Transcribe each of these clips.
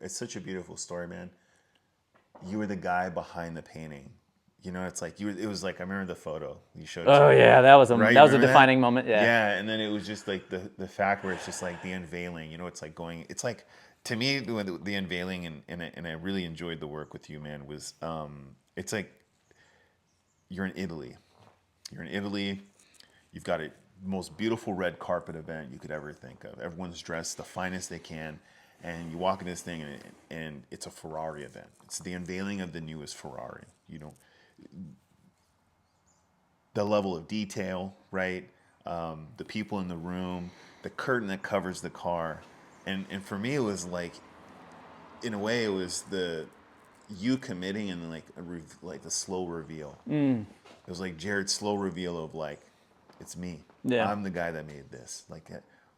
it's such a beautiful story, man. You were the guy behind the painting. You know, it's like it was like I remember the photo you showed to Oh me. yeah, that was Right? that You was a remember that? defining moment. Yeah. Yeah, and then it was just like the fact where it's just like the unveiling. You know, it's like going. It's like to me the unveiling and I really enjoyed the work with you, man. Was it's like you're in Italy. You're in Italy. You've got a most beautiful red carpet event you could ever think of. Everyone's dressed the finest they can, and you walk in this thing, and it's a Ferrari event. It's the unveiling of the newest Ferrari. You know, the level of detail, right? The people in the room, the curtain that covers the car, and for me, it was like, in a way, it was the you committing and like like the slow reveal. It was like Jared's slow reveal of like, it's me. Yeah. I'm the guy that made this. Like,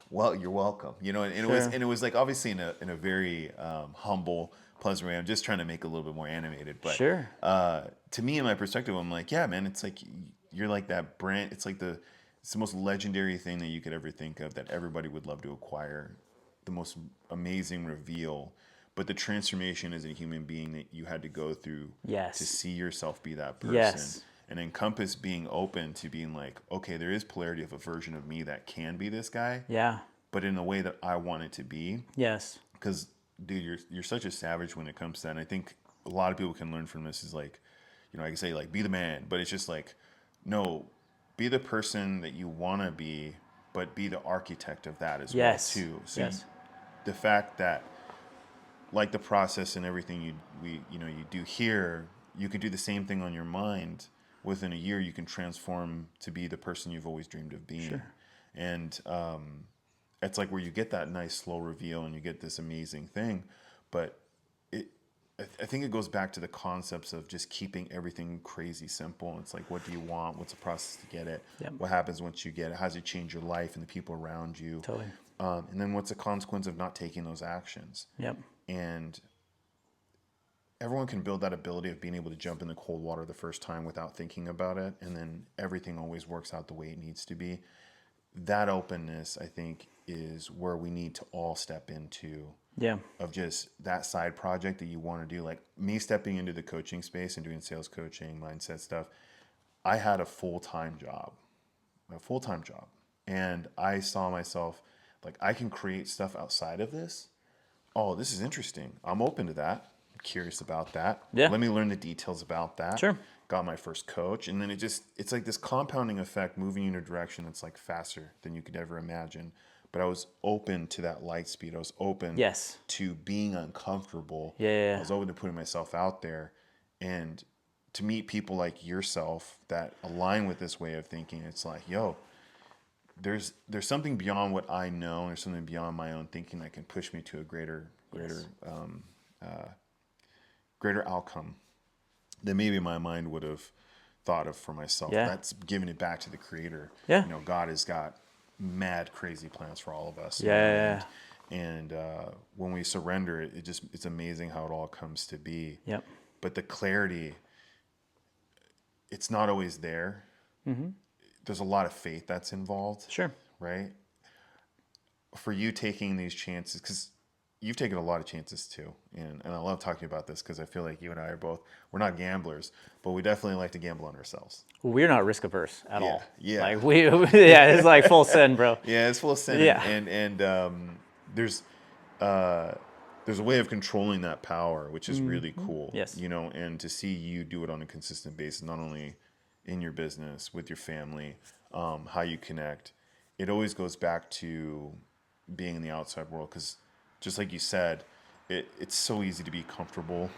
well, you're welcome. You know, and Sure. it was like obviously in a very humble, pleasant way. I'm just trying to make it a little bit more animated, but Sure. to me, in my perspective, I'm like, yeah, man, it's like you're like that brand. It's the most legendary thing that you could ever think of that everybody would love to acquire. The most amazing reveal, but the transformation as a human being that you had to go through to Yes. see yourself be that person. Yes. And encompass being open to being like, okay, there is polarity of a version of me that can be this guy, Yeah. but in the way that I want it to be. Yes. Because, dude, you're such a savage when it comes to that. And I think a lot of people can learn from this. Is like, you know, I can say like, be the man, but it's just like, no, be the person that you want to be, but be the architect of that as well Yes. too. So Yes. the fact that, like the process and everything you do here, you could do the same thing on your mind. Within a year, you can transform to be the person you've always dreamed of being. Sure. And it's like where you get that nice slow reveal and you get this amazing thing. But it, I think it goes back to the concepts of just keeping everything crazy simple. It's like, what do you want? What's the process to get it? Yep. What happens once you get it? How does it change your life and the people around you? Totally. And then what's the consequence of not taking those actions? Yep. And everyone can build that ability of being able to jump in the cold water the first time without thinking about it, and then everything always works out the way it needs to be. That openness, I think, is where we need to all step into. Yeah. Of just that side project that you want to do. Like me stepping into the coaching space and doing sales coaching, mindset stuff, I had a full-time job. And I saw myself like, I can create stuff outside of this. Oh, this is interesting. I'm open to that. I'm curious about that. Yeah. Let me learn the details about that. Sure. Got my first coach. And then it's like this compounding effect moving in a direction that's like faster than you could ever imagine. But I was open to that light speed. I was open Yes. to being uncomfortable. Yeah. I was open to putting myself out there. And to meet people like yourself that align with this way of thinking, it's like, yo, there's something beyond what I know. There's something beyond my own thinking that can push me to a greater greater outcome than maybe my mind would have thought of for myself. Yeah. That's giving it back to the Creator. Yeah. You know, God has got mad crazy plans for all of us. Yeah. And when we surrender, it's amazing how it all comes to be. Yep. But the clarity, it's not always there. Mm-hmm. There's a lot of faith that's involved. Sure. Right? For you taking these chances, because you've taken a lot of chances too. And I love talking about this because I feel like you and I are both, we're not gamblers, but we definitely like to gamble on ourselves. We're not risk averse at all. Yeah. Like it's like full send, bro. Yeah, it's full of sin. Yeah. And there's a way of controlling that power, which is really cool. Yes. You know, and to see you do it on a consistent basis, not only in your business, with your family, how you connect. It always goes back to being in the outside world, because just like you said, it's so easy to be comfortable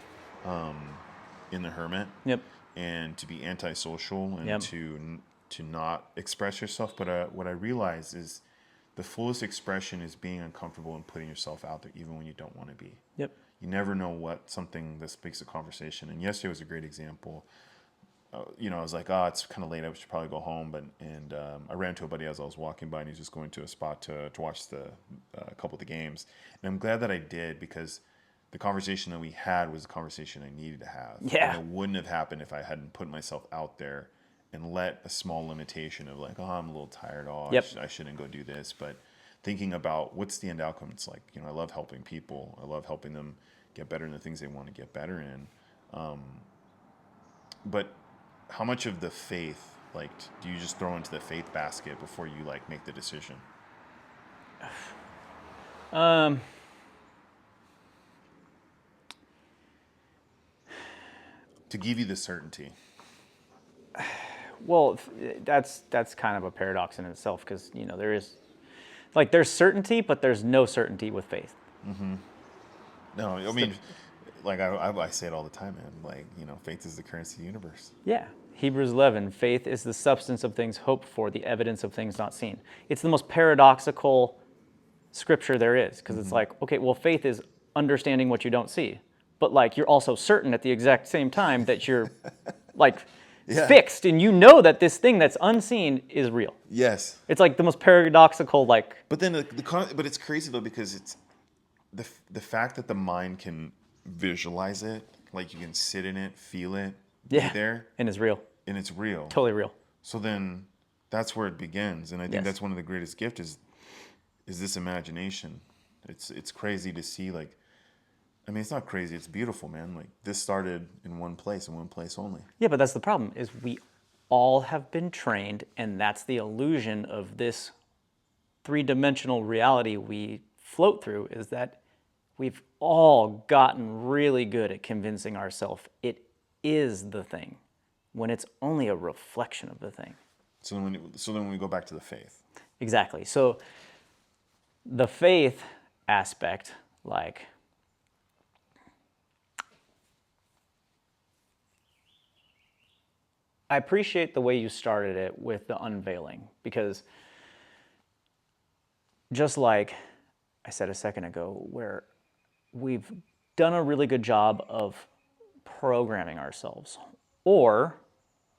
in the hermit. Yep. And to be antisocial and Yep. to not express yourself. But what I realize is the fullest expression is being uncomfortable and putting yourself out there even when you don't want to be. Yep. You never know what something that speaks a conversation. And yesterday was a great example. You know, I was like, it's kind of late. I should probably go home. And I ran into a buddy as I was walking by, and he's just going to a spot to watch a couple of the games. And I'm glad that I did, because the conversation that we had was a conversation I needed to have. Yeah. And it wouldn't have happened if I hadn't put myself out there and let a small limitation of like, I'm a little tired. Yep. I shouldn't go do this. But thinking about what's the end outcome. It's like, I love helping people. I love helping them get better in the things they want to get better in. But how much of the faith, like, do you just throw into the faith basket before you like make the decision? Um, To give you the certainty. well, that's kind of a paradox in itself because there is like there's certainty, but there's no certainty with faith. No, I mean, like I say it all the time, man. Like, faith is the currency of the universe. Yeah. Hebrews 11, faith is the substance of things hoped for, the evidence of things not seen. It's the most paradoxical scripture there is because it's like, okay, well, faith is understanding what you don't see, but like you're also certain at the exact same time that you're like Yeah. fixed and you know that this thing that's unseen is real. Yes. It's like the most paradoxical, like, But then, but it's crazy though because it's the fact that the mind can visualize it, like you can sit in it, feel it, yeah, be there, and it's real, and it's real. totally real. So then, that's where it begins, and I think Yes. that's one of the greatest gifts is this imagination. It's crazy to see. Like, I mean, it's not crazy. It's beautiful, man. Like, this started in one place only. Yeah, but that's the problem is we all have been trained, and that's the illusion of this three-dimensional reality we float through is that we've all gotten really good at convincing ourselves it is the thing when it's only a reflection of the thing. So then when we go back to the faith. Exactly. So the faith aspect, like, I appreciate the way you started it with the unveiling because just like I said a second ago, where we've done a really good job of programming ourselves, or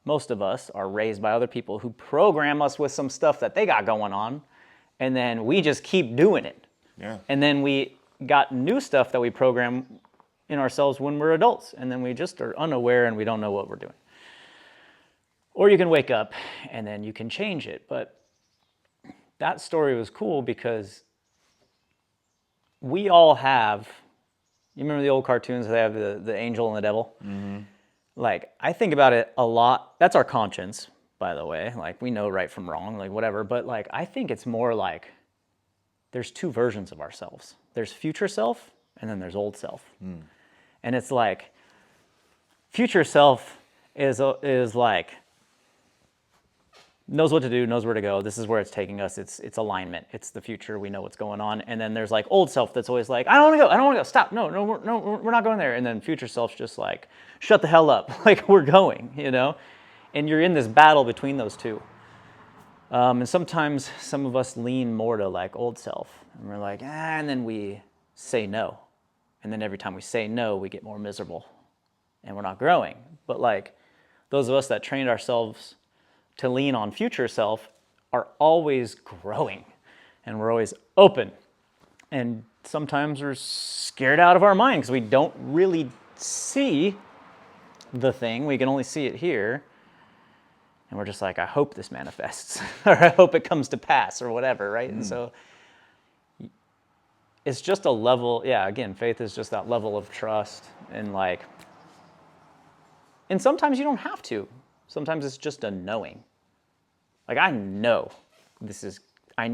most of us are raised by other people who program us with some stuff that they got going on, and then we just keep doing it. Yeah. And then we got new stuff that we program in ourselves when we're adults, and then we just are unaware and we don't know what we're doing. Or you can wake up and then you can change it. But that story was cool because we all have, you remember the old cartoons where they have the angel and the devil? Mm-hmm. Like, I think about it a lot. That's our conscience, by the way. Like, we know right from wrong, like whatever. But like, I think it's more like there's two versions of ourselves. There's future self and then there's old self. And it's like, future self is like, knows what to do, knows where to go. This is where it's taking us. It's alignment. It's the future. We know what's going on. And then there's like old self that's always like, I don't want to go. Stop. No, we're not going there. And then future self's just like, shut the hell up. Like, we're going, And you're in this battle between those two. And sometimes some of us lean more to like old self. And we're like, and then we say no. And then every time we say no, we get more miserable. And we're not growing. But like those of us that trained ourselves to lean on future self are always growing and we're always open. And sometimes we're scared out of our mind because we don't really see the thing. We can only see it here. And we're just like, I hope this manifests or I hope it comes to pass or whatever, right? And so it's just a level, again, faith is just that level of trust and like, and sometimes you don't have to. Sometimes it's just a knowing. Like, I know this is the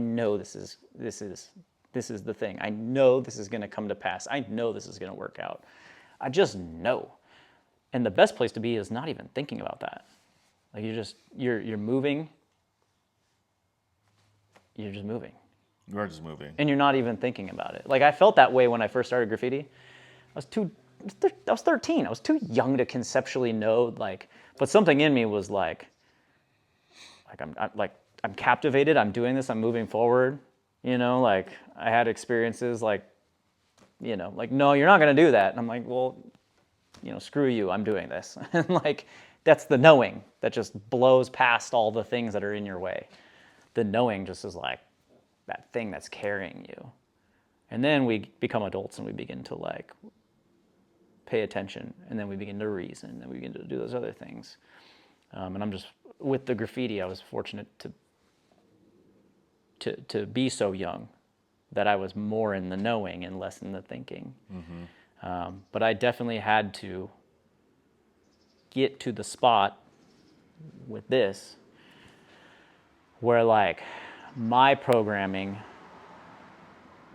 thing. I know this is going to come to pass. I know this is going to work out. I just know. And the best place to be is not even thinking about that. Like, you're moving. You're just moving. You are just moving. And you're not even thinking about it. Like, I felt that way when I first started graffiti. I was 13. I was too young to conceptually know, like, but something in me was like I'm captivated. I'm doing this. I'm moving forward. Like I had experiences like, like, no, you're not going to do that. And I'm like, well, screw you. I'm doing this. And like, that's the knowing that just blows past all the things that are in your way. The knowing just is like that thing that's carrying you. And then we become adults and we begin to like pay attention, and then we begin to reason, and then we begin to do those other things. And I'm just, with the graffiti, I was fortunate to be so young that I was more in the knowing and less in the thinking. But I definitely had to get to the spot with this where like my programming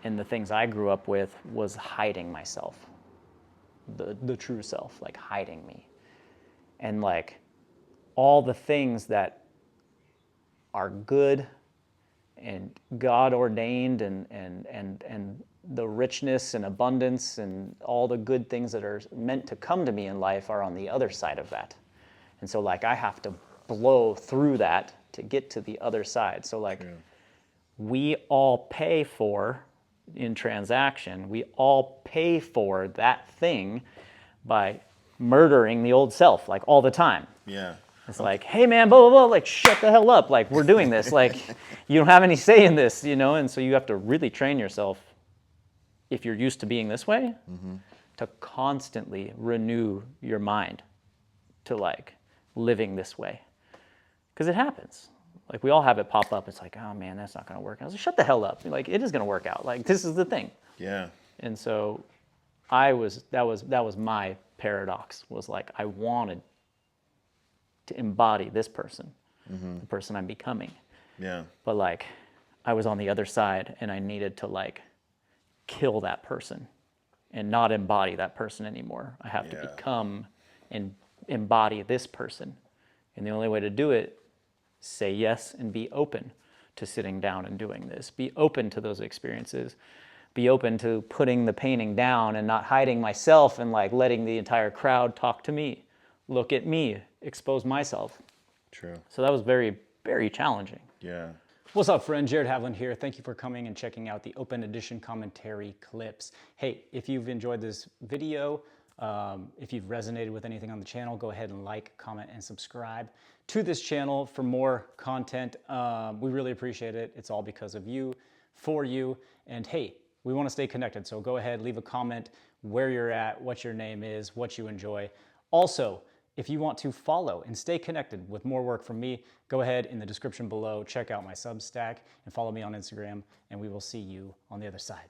and the things I grew up with was hiding myself, the true self, like hiding me. And like all the things that are good and God ordained and the richness and abundance and all the good things that are meant to come to me in life are on the other side of that. And so like I have to blow through that to get to the other side. So like we all pay for in transaction, we all pay for that thing by murdering the old self like all the time. Yeah. It's like, hey man, blah, blah, blah, like shut the hell up. Like we're doing this. Like you don't have any say in this, you know? And so you have to really train yourself if you're used to being this way to constantly renew your mind to like living this way. Because it happens. Like we all have it pop up. It's like, oh man, that's not going to work. I was like, shut the hell up. Like it is going to work out. Like this is the thing. Yeah. And so that was my paradox, was like I wanted to embody this person, the person I'm becoming. Yeah. But like I was on the other side and I needed to like kill that person and not embody that person anymore. I have to become and embody this person. And the only way to do it, say yes and be open to sitting down and doing this. Be open to those experiences. Be open to putting the painting down and not hiding myself and like letting the entire crowd talk to me, look at me, expose myself. True. So that was very, very challenging. Yeah. What's up, friend? Jared Havlin here. Thank you for coming and checking out the Open Edition commentary clips. Hey, if you've enjoyed this video, if you've resonated with anything on the channel, go ahead and like, comment, and subscribe to this channel for more content. We really appreciate it. It's all because of you, for you, and hey, we want to stay connected. So go ahead, leave a comment where you're at, what your name is, what you enjoy. Also, if you want to follow and stay connected with more work from me, go ahead in the description below, check out my Substack, and follow me on Instagram, and we will see you on the other side.